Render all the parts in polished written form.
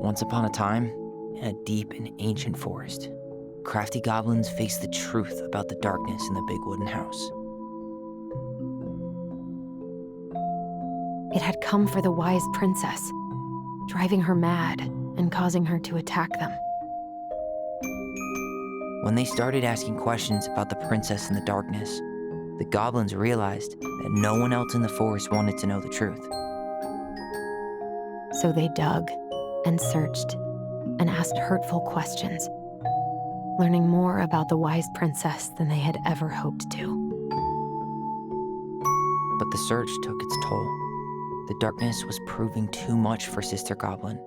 Once upon a time, in a deep and ancient forest, crafty goblins faced the truth about the darkness in the big wooden house. It had come for the wise princess, driving her mad and causing her to attack them. When they started asking questions about the princess in the darkness, the goblins realized that no one else in the forest wanted to know the truth. So they dug and searched and asked hurtful questions, learning more about the wise princess than they had ever hoped to. But the search took its toll. The darkness was proving too much for Sister Goblin,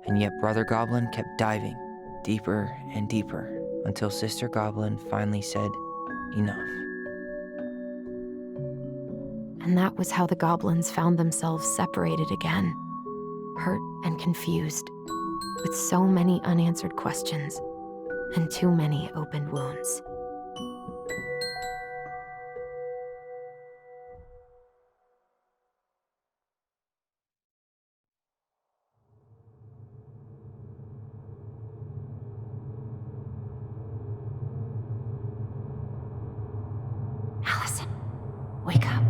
and yet Brother Goblin kept diving deeper and deeper until Sister Goblin finally said, "Enough." And that was how the goblins found themselves separated again, hurt and confused, with so many unanswered questions and too many open wounds. Alyson, wake up.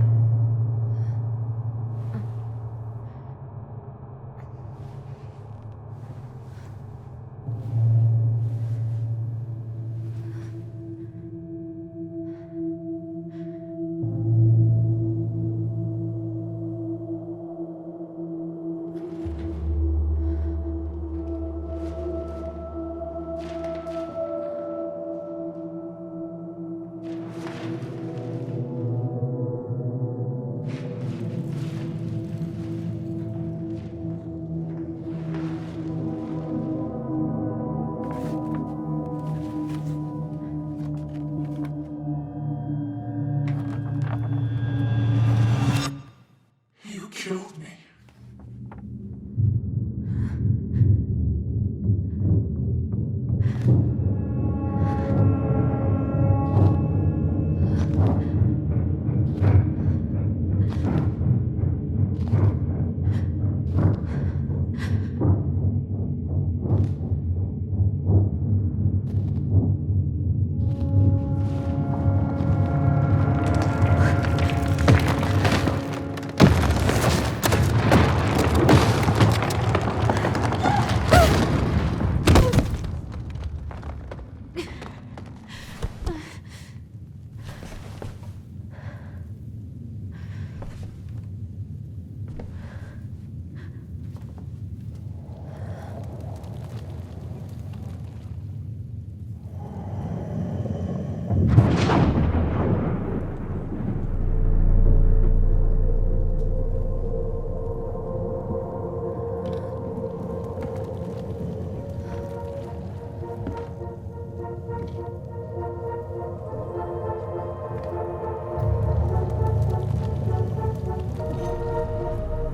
You killed me.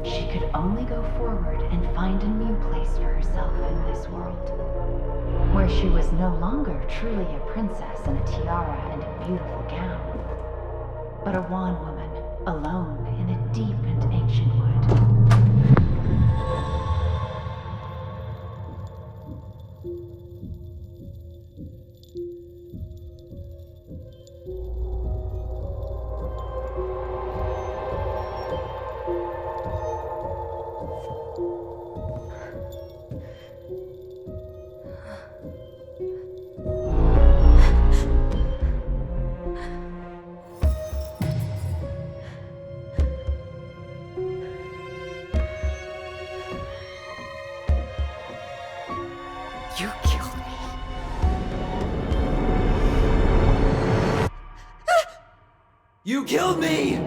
She could only go forward and find a new place for herself in this world, where she was no longer truly a princess in a tiara and a beautiful gown, but a wan woman alone in a deep and ancient wood. You killed me. You killed me!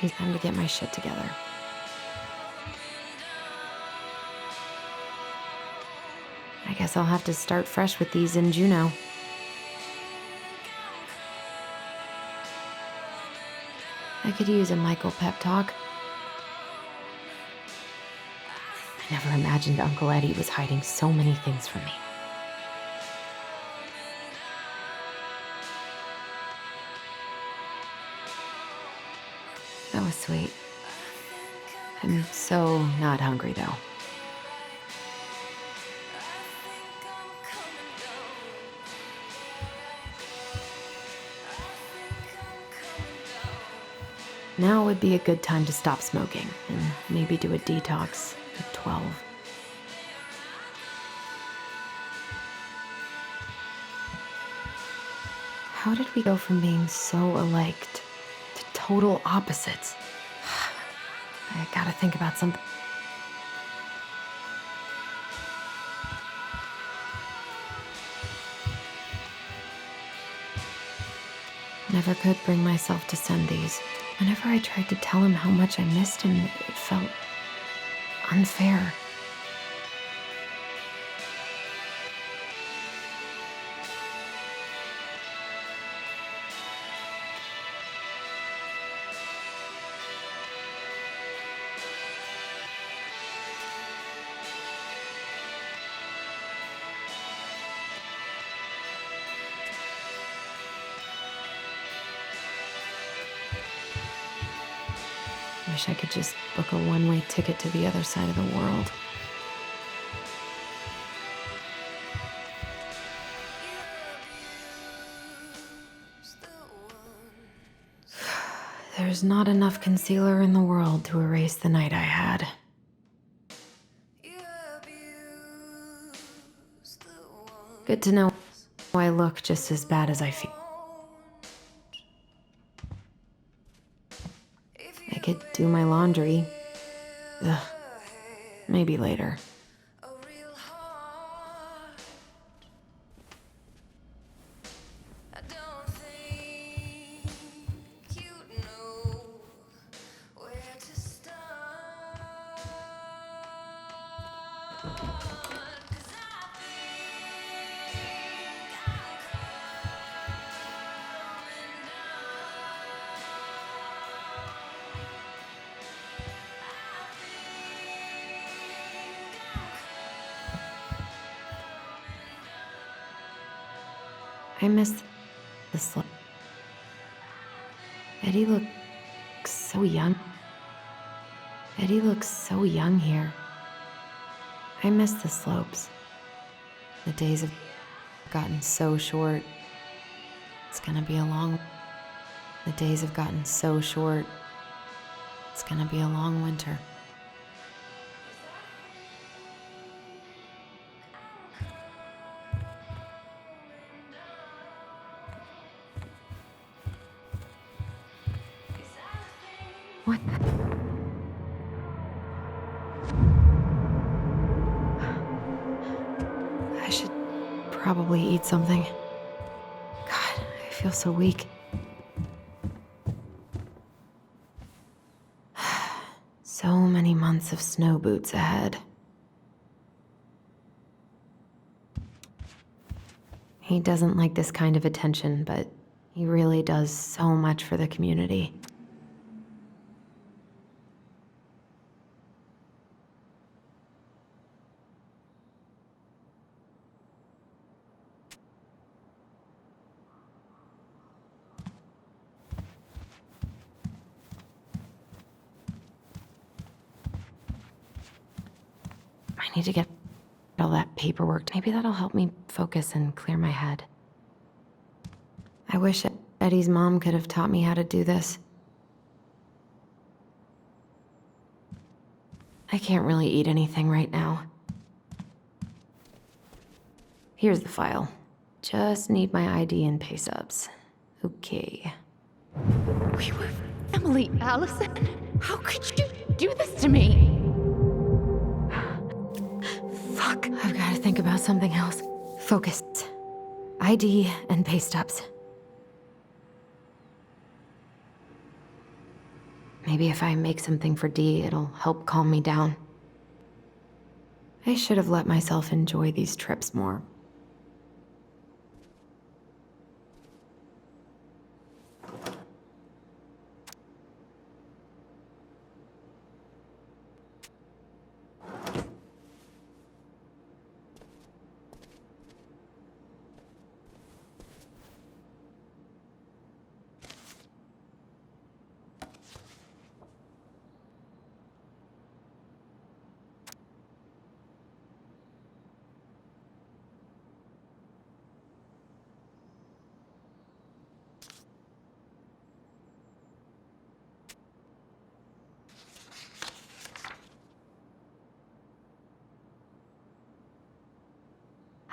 It's time to get my shit together. I guess I'll have to start fresh with these in Juneau. I could use a Michael pep talk. I never imagined Uncle Eddie was hiding so many things from me. That was sweet. I'm so not hungry, though. Now would be a good time to stop smoking and maybe do a detox at 12. How did we go from being so alike to total opposites? I gotta think about something. Never could bring myself to send these. Whenever I tried to tell him how much I missed him, it felt unfair. Wish I could just book a one-way ticket to the other side of the world. There's not enough concealer in the world to erase the night I had. Good to know I look just as bad as I feel. I could do my laundry. Ugh. Maybe later. I miss the slope. Eddie looks so young. Eddie looks so young here. I miss the slopes. The days have gotten so short. It's gonna be a long... The days have gotten so short. It's gonna be a long winter. What the... I should probably eat something. God, I feel so weak. So many months of snow boots ahead. He doesn't like this kind of attention, but he really does so much for the community. I need to get all that paperwork. Maybe that'll help me focus and clear my head. I wish Eddie's mom could have taught me how to do this. I can't really eat anything right now. Here's the file. Just need my ID and pay stubs. Okay. We were family, Alyson. How could you do this to me? Fuck, I've got to think about something else. Focus. ID and pay stubs. Maybe if I make something for Dee, it'll help calm me down. I should have let myself enjoy these trips more.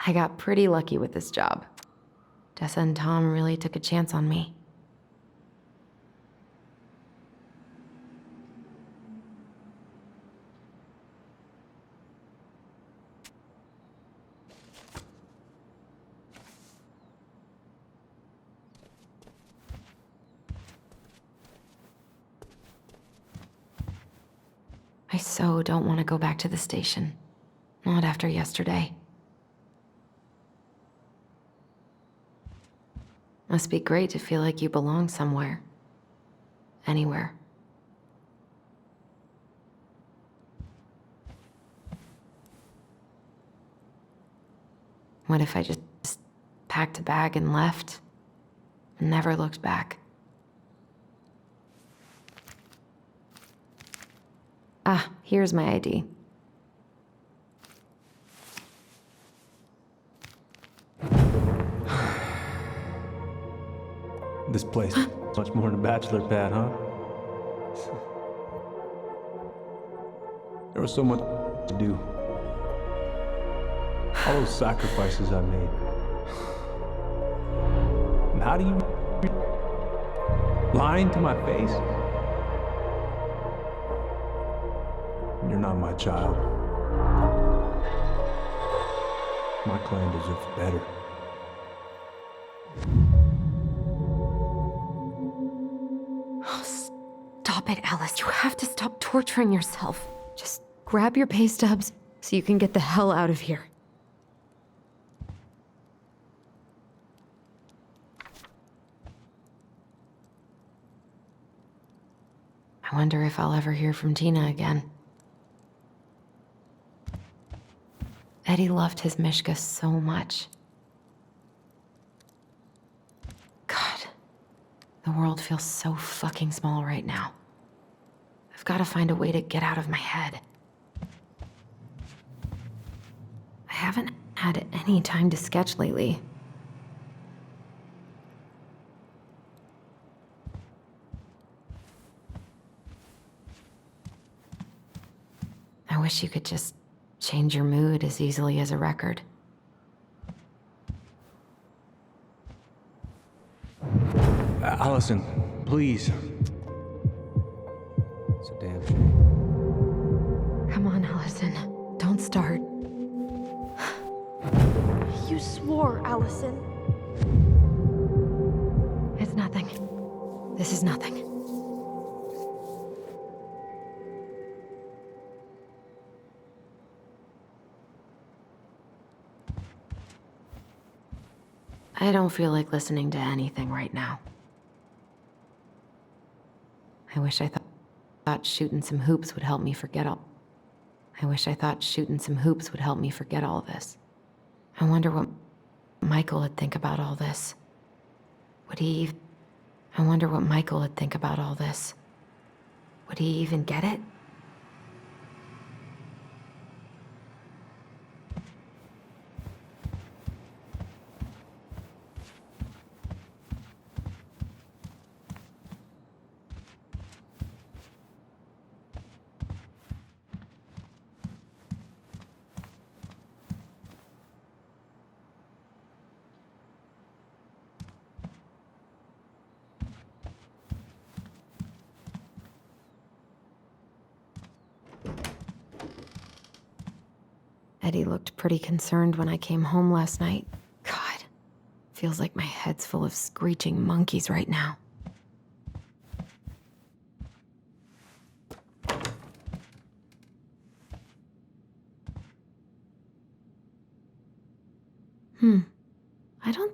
I got pretty lucky with this job. Tessa and Tom really took a chance on me. I so don't want to go back to the station. Not after yesterday. Must be great to feel like you belong somewhere. Anywhere. What if I just packed a bag and left? And never looked back? Ah, here's my ID. This place is much more than a bachelor pad, huh? There was so much to do. All those sacrifices I made. And how do you... lying to my face? You're not my child. My clan deserves better. Stop it, Alice. You have to stop torturing yourself. Just grab your pay stubs so you can get the hell out of here. I wonder if I'll ever hear from Tina again. Eddie loved his Mishka so much. God, the world feels so fucking small right now. I've got to find a way to get out of my head. I haven't had any time to sketch lately. I wish you could just change your mood as easily as a record. Alyson, please. It's a damn shame. Come on, Alyson. Don't start. You swore, Alyson. It's nothing. This is nothing. I don't feel like listening to anything right now. I wish I thought shooting some hoops would help me forget all. I wish I thought shooting some hoops would help me forget all this. I wonder what Michael would think about all this. I wonder what Michael would think about all this. Would he even get it? Eddie looked pretty concerned when I came home last night. God, feels like my head's full of screeching monkeys right now.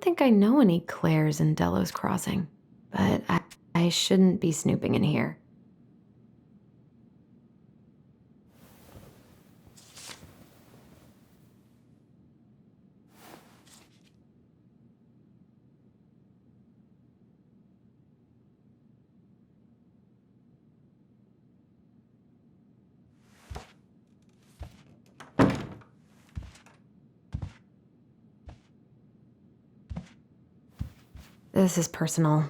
don't think I know any Claires in Delos Crossing, but I shouldn't be snooping in here. This is personal.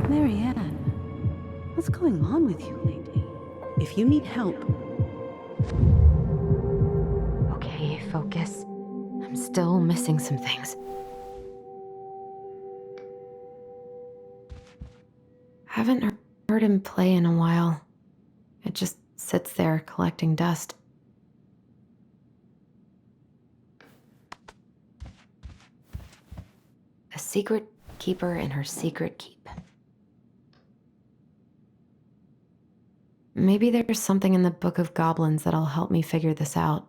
Marianne, what's going on with you lately? If you need help, Okay, focus. I'm still missing some things. Haven't heard him play in a while. It just sits there collecting dust. A secret keeper in her secret keep. Maybe there's something in the Book of Goblins that'll help me figure this out.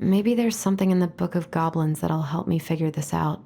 Maybe there's something in the Book of Goblins that'll help me figure this out.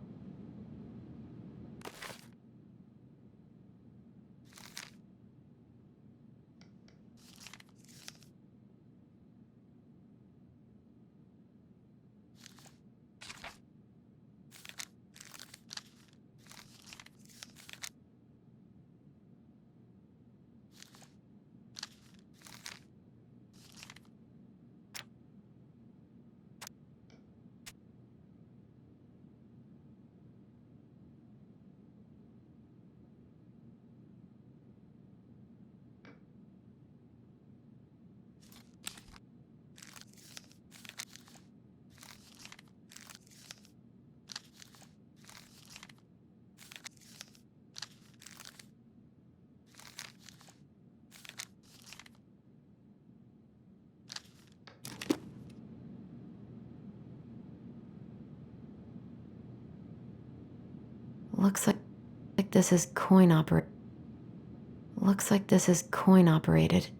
Looks like this is Looks like this is coin operated.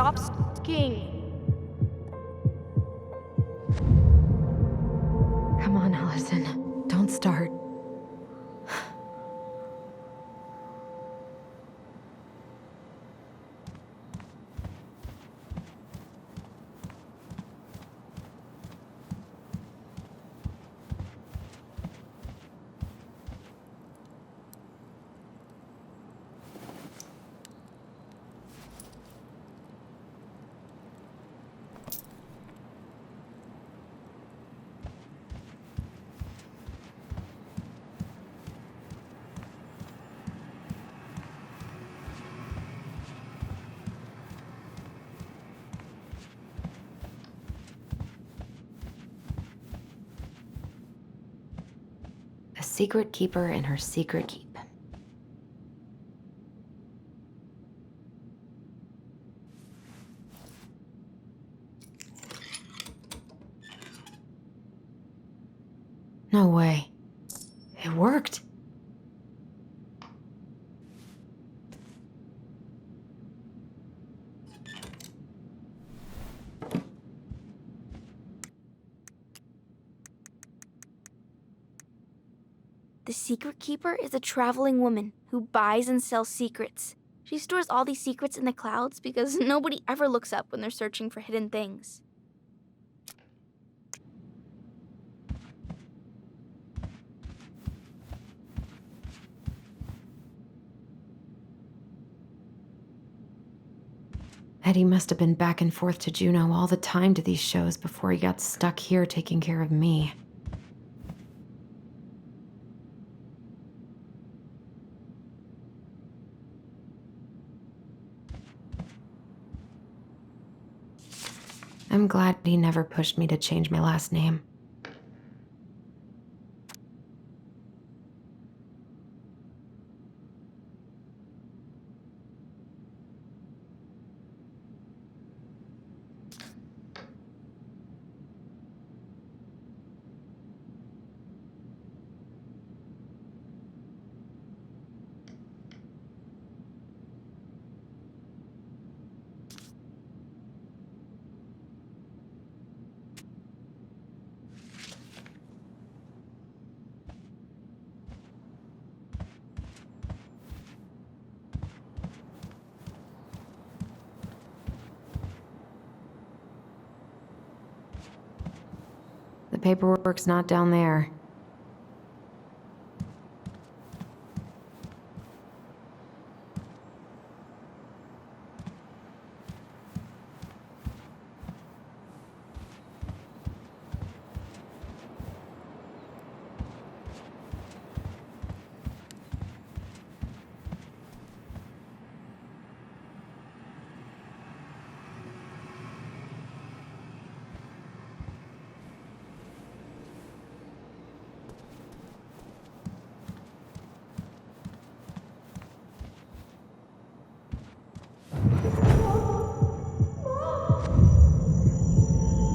stop skiing. Come on, Alyson. Don't start. A secret keeper in her secret keep. No way. It worked. The secret keeper is a traveling woman who buys and sells secrets. She stores all these secrets in the clouds because nobody ever looks up when they're searching for hidden things. Eddie must have been back and forth to Juneau all the time to these shows before he got stuck here taking care of me. I'm glad he never pushed me to change my last name. The paperwork's not down there.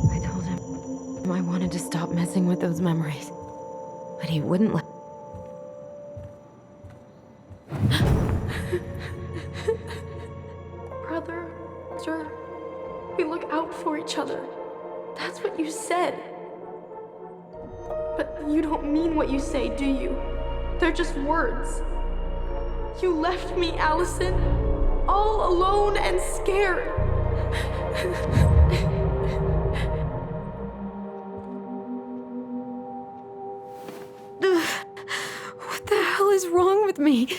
I told him I wanted to stop messing with those memories, but he wouldn't let. Brother, sir, we look out for each other. That's what you said. But you don't mean what you say, do you? They're just words. You left me, Alyson, all alone and scared. What the hell is wrong with me?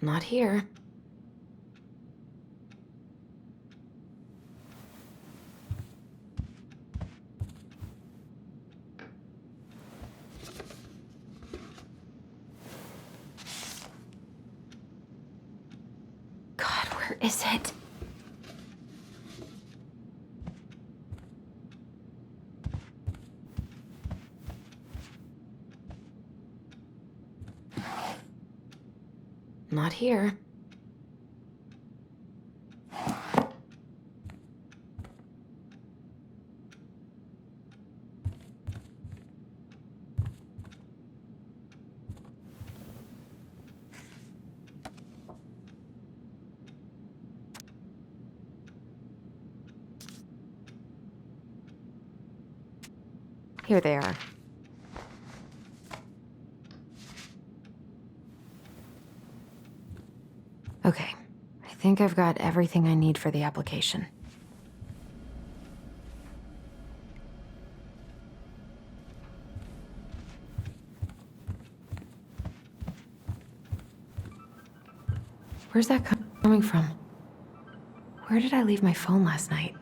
Not here. God, where is it? Not here. Here they are. Okay, I think I've got everything I need for the application. Where's that coming from? Where did I leave my phone last night?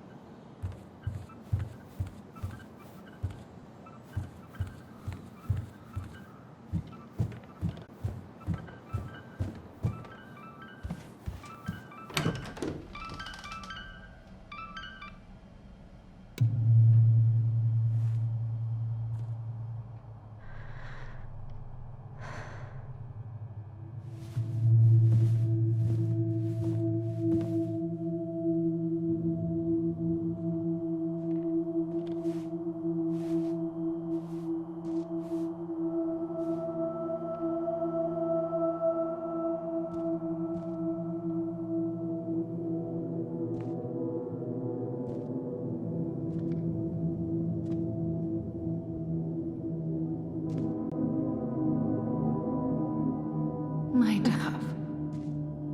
My dove.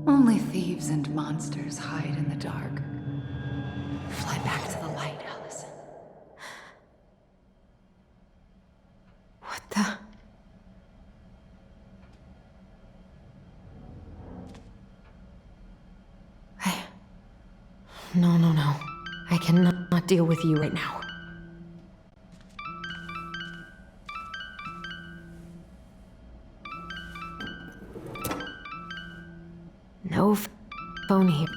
Only thieves and monsters hide in the dark. Fly back to the light, Alyson. What the? No. I cannot not deal with you right now. No phone here.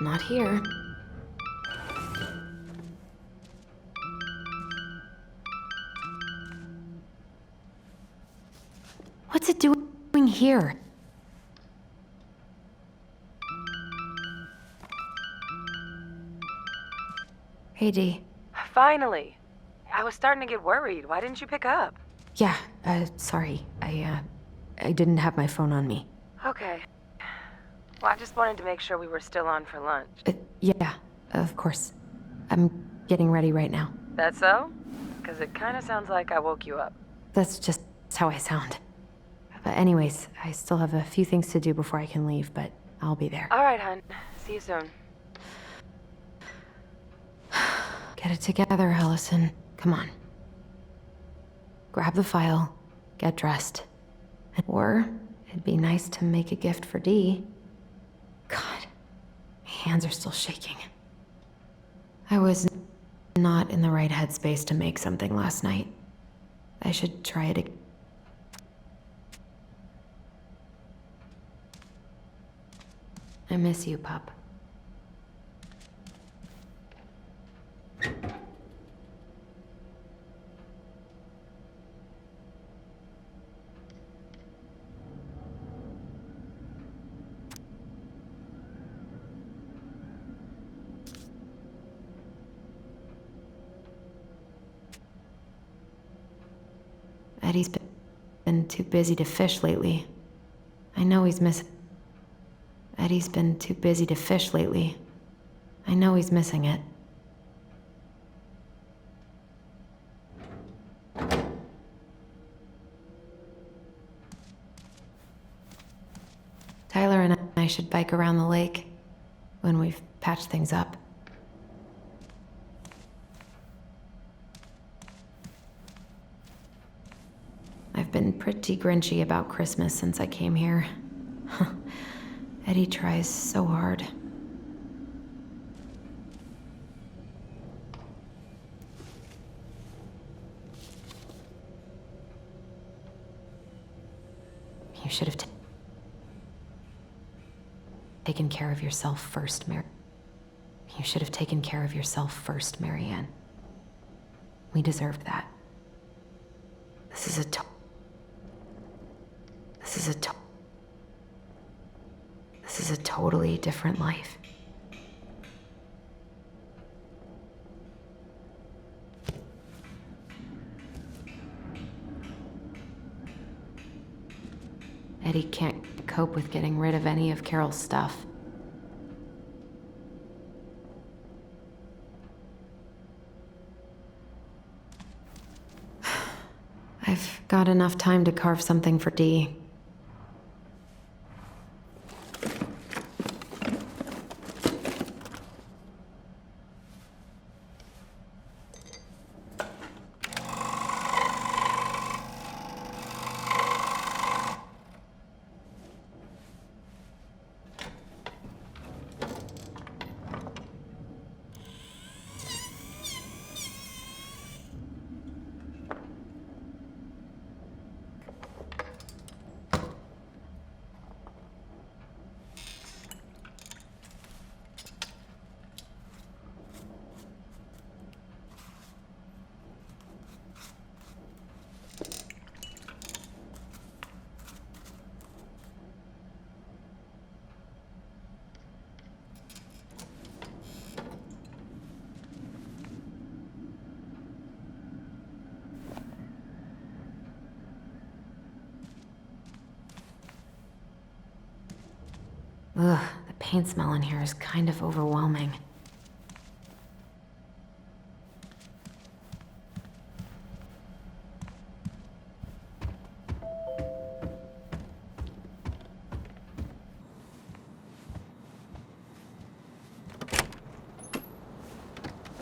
Not here. What's it doing here? Hey, Dee. Finally. I was starting to get worried. Why didn't you pick up? Yeah, sorry. I didn't have my phone on me. Okay. Well, I just wanted to make sure we were still on for lunch. Yeah, of course. I'm getting ready right now. That so? Because it kind of sounds like I woke you up. That's just how I sound. But anyways, I still have a few things to do before I can leave, but I'll be there. All right, hun. See you soon. Get it together, Alyson. Come on. Grab the file, get dressed. Or it'd be nice to make a gift for Dee. God, my hands are still shaking. I was not in the right headspace to make something last night. I should try it again. I miss you, pup. Eddie's been too busy to fish lately. I know he's missing. Eddie's been too busy to fish lately. I know he's missing it. Tyler and I should bike around the lake when we've patched things up. I've been pretty grinchy about Christmas since I came here. Eddie tries so hard. You should have taken care of yourself first, You should have taken care of yourself first, Marianne. We deserved that. This is a totally different life. Eddie can't cope with getting rid of any of Carol's stuff. I've got enough time to carve something for Dee. Ugh, the paint smell in here is kind of overwhelming.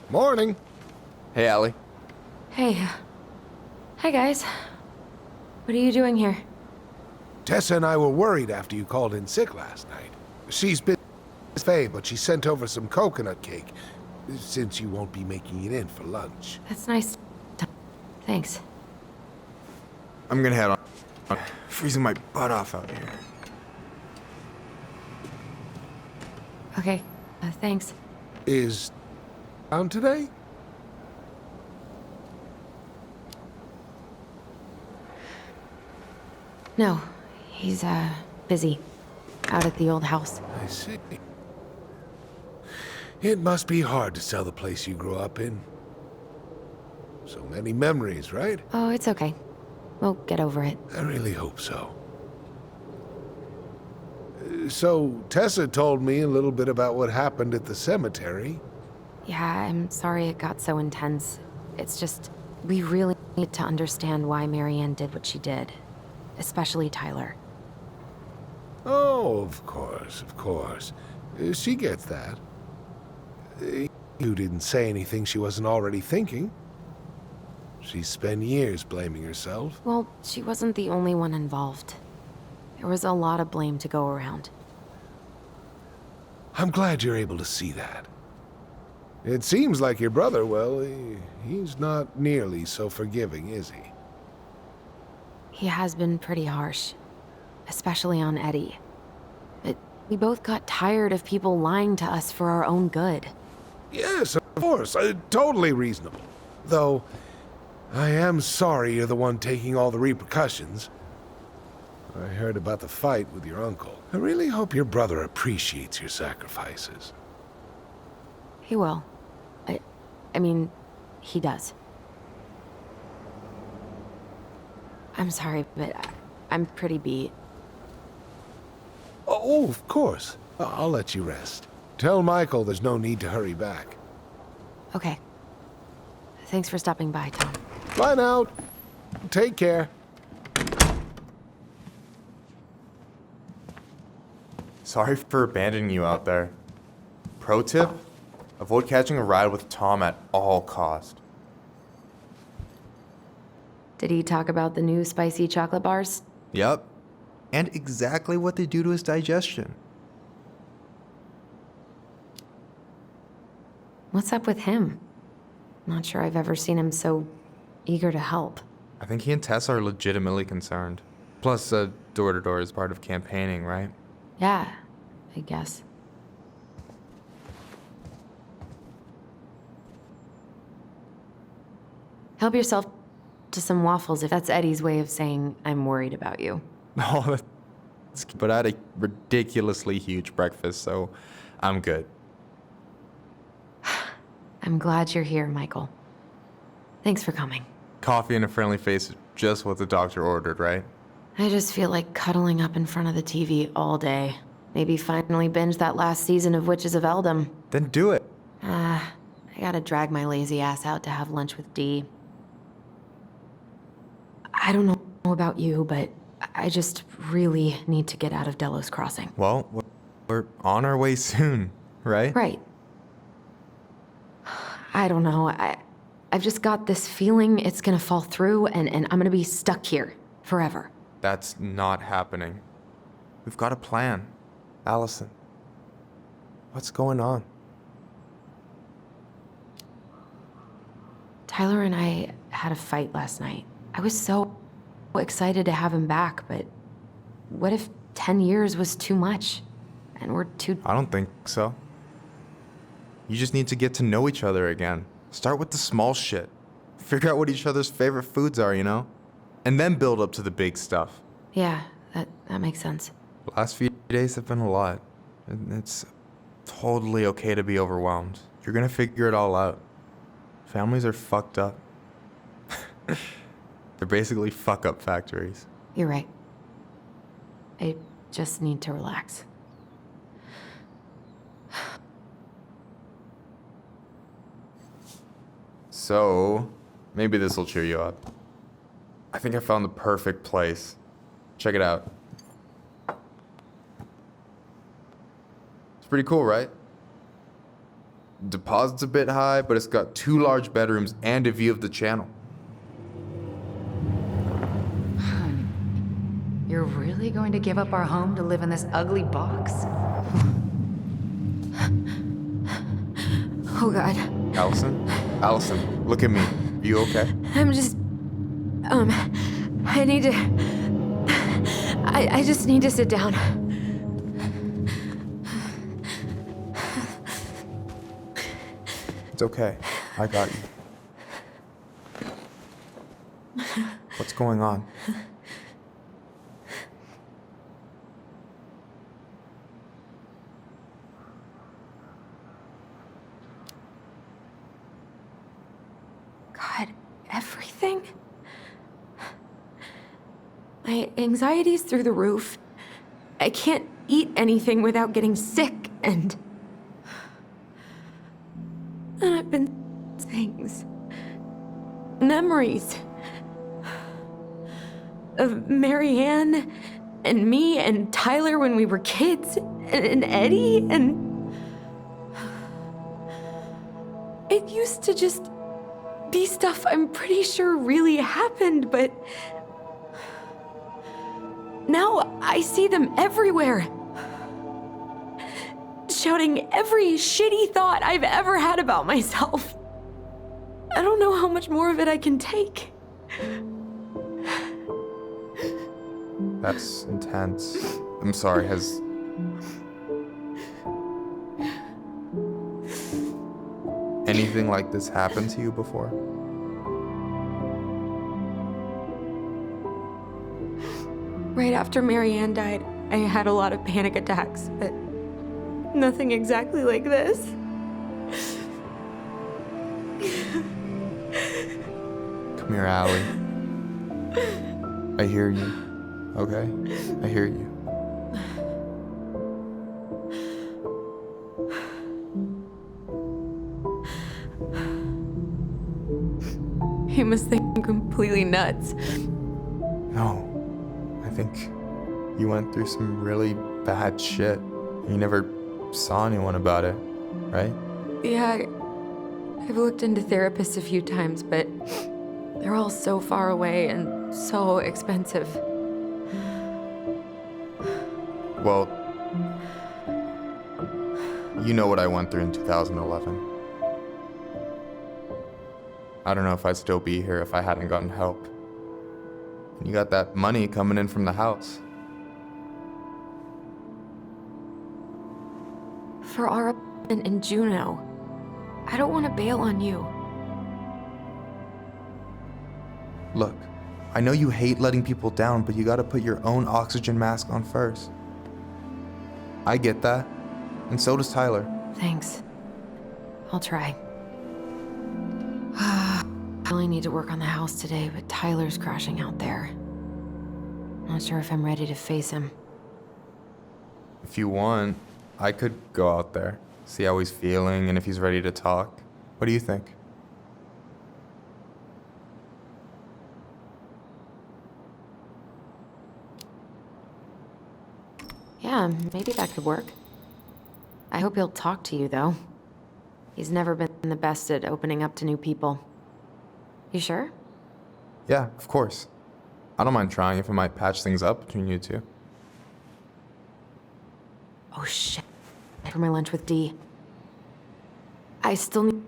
Morning. Hey, Allie. Hey. Hi, guys. What are you doing here? Tessa and I were worried after you called in sick last night. She's been Faye, but she sent over some coconut cake, since you won't be making it in for lunch. That's nice. Thanks. I'm gonna head on. Freezing my butt off out here. Okay, thanks. Is down today? No, he's, busy. Out at the old house. I see. It must be hard to sell the place you grew up in. So many memories, right? Oh, it's okay. We'll get over it. I really hope so. So, Tessa told me a little bit about what happened at the cemetery. Yeah, I'm sorry it got so intense. It's just, we really need to understand why Marianne did what she did. Especially Tyler. Oh, of course, of course. She gets that. You didn't say anything she wasn't already thinking. She spent years blaming herself. Well, she wasn't the only one involved. There was a lot of blame to go around. I'm glad you're able to see that. It seems like your brother, well, he's not nearly so forgiving, is he? He has been pretty harsh. Especially on Eddie. But we both got tired of people lying to us for our own good. Yes, of course. Totally reasonable. Though, I am sorry you're the one taking all the repercussions. I heard about the fight with your uncle. I really hope your brother appreciates your sacrifices. He will. I mean, he does. I'm sorry, but I'm pretty beat. Oh, of course. I'll let you rest. Tell Michael there's no need to hurry back. Okay. Thanks for stopping by, Tom. Bye now. Take care. Sorry for abandoning you out there. Pro tip? Avoid catching a ride with Tom at all cost. Did he talk about the new spicy chocolate bars? Yep. And exactly what they do to his digestion. What's up with him? Not sure I've ever seen him so eager to help. I think he and Tess are legitimately concerned. Plus, door-to-door is part of campaigning, right? Yeah, I guess. Help yourself to some waffles if that's Eddie's way of saying I'm worried about you. Oh, but I had a ridiculously huge breakfast, so I'm good. I'm glad you're here, Michael. Thanks for coming. Coffee and a friendly face is just what the doctor ordered, right? I just feel like cuddling up in front of the TV all day. Maybe finally binge that last season of Witches of Eldom. Then do it. I gotta drag my lazy ass out to have lunch with Dee. I don't know about you, but I just really need to get out of Delos Crossing. Well, we're on our way soon, right? Right. I don't know. I've just got this feeling it's gonna fall through and I'm gonna be stuck here forever. That's not happening. We've got a plan. Alyson, what's going on? Tyler and I had a fight last night. I was so excited to have him back, but what if 10 years was too much? And we're too... I don't think so. You just need to get to know each other again. Start with the small shit. Figure out what each other's favorite foods are, you know? And then build up to the big stuff. Yeah, that makes sense. The last few days have been a lot. And it's totally okay to be overwhelmed. You're gonna figure it all out. Families are fucked up. They're basically fuck-up factories. You're right. I just need to relax. So, maybe this will cheer you up. I think I found the perfect place. Check it out. It's pretty cool, right? Deposit's a bit high, but it's got 2 large bedrooms and a view of the channel. You're really going to give up our home to live in this ugly box? Oh, God. Alyson? Alyson, look at me. You okay? I'm just... I need to... I just need to sit down. It's okay. I got you. What's going on? God, everything? My anxiety's through the roof. I can't eat anything without getting sick, and I've been things. Memories. Of Marianne, and me, and Tyler when we were kids, and Eddie, and... It used to just be stuff I'm pretty sure really happened, but... Now I see them everywhere. Shouting every shitty thought I've ever had about myself. I don't know how much more of it I can take. That's intense. I'm sorry, has... anything like this happened to you before? Right after Marianne died, I had a lot of panic attacks, but nothing exactly like this. Come here, Allie. I hear you. Okay? I hear you. You must think I'm completely nuts. No. I think you went through some really bad shit. You never saw anyone about it, right? Yeah, I've looked into therapists a few times, but they're all so far away and so expensive. Well, you know what I went through in 2011. I don't know if I'd still be here if I hadn't gotten help. And you got that money coming in from the house. For our apartment in Juneau, I don't want to bail on you. Look, I know you hate letting people down, but you gotta put your own oxygen mask on first. I get that, and so does Tyler. Thanks. I'll try. I really need to work on the house today, but Tyler's crashing out there. Not sure if I'm ready to face him. If you want, I could go out there, see how he's feeling, and if he's ready to talk. What do you think? Yeah, maybe that could work. I hope he'll talk to you, though. He's never been the best at opening up to new people. You sure? Yeah, of course. I don't mind trying if it might patch things up between you two. Oh, shit. For my lunch with Dee. I still need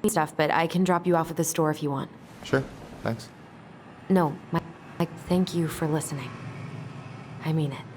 stuff, but I can drop you off at the store if you want. Sure, thanks. No, Mike, thank you for listening. I mean it.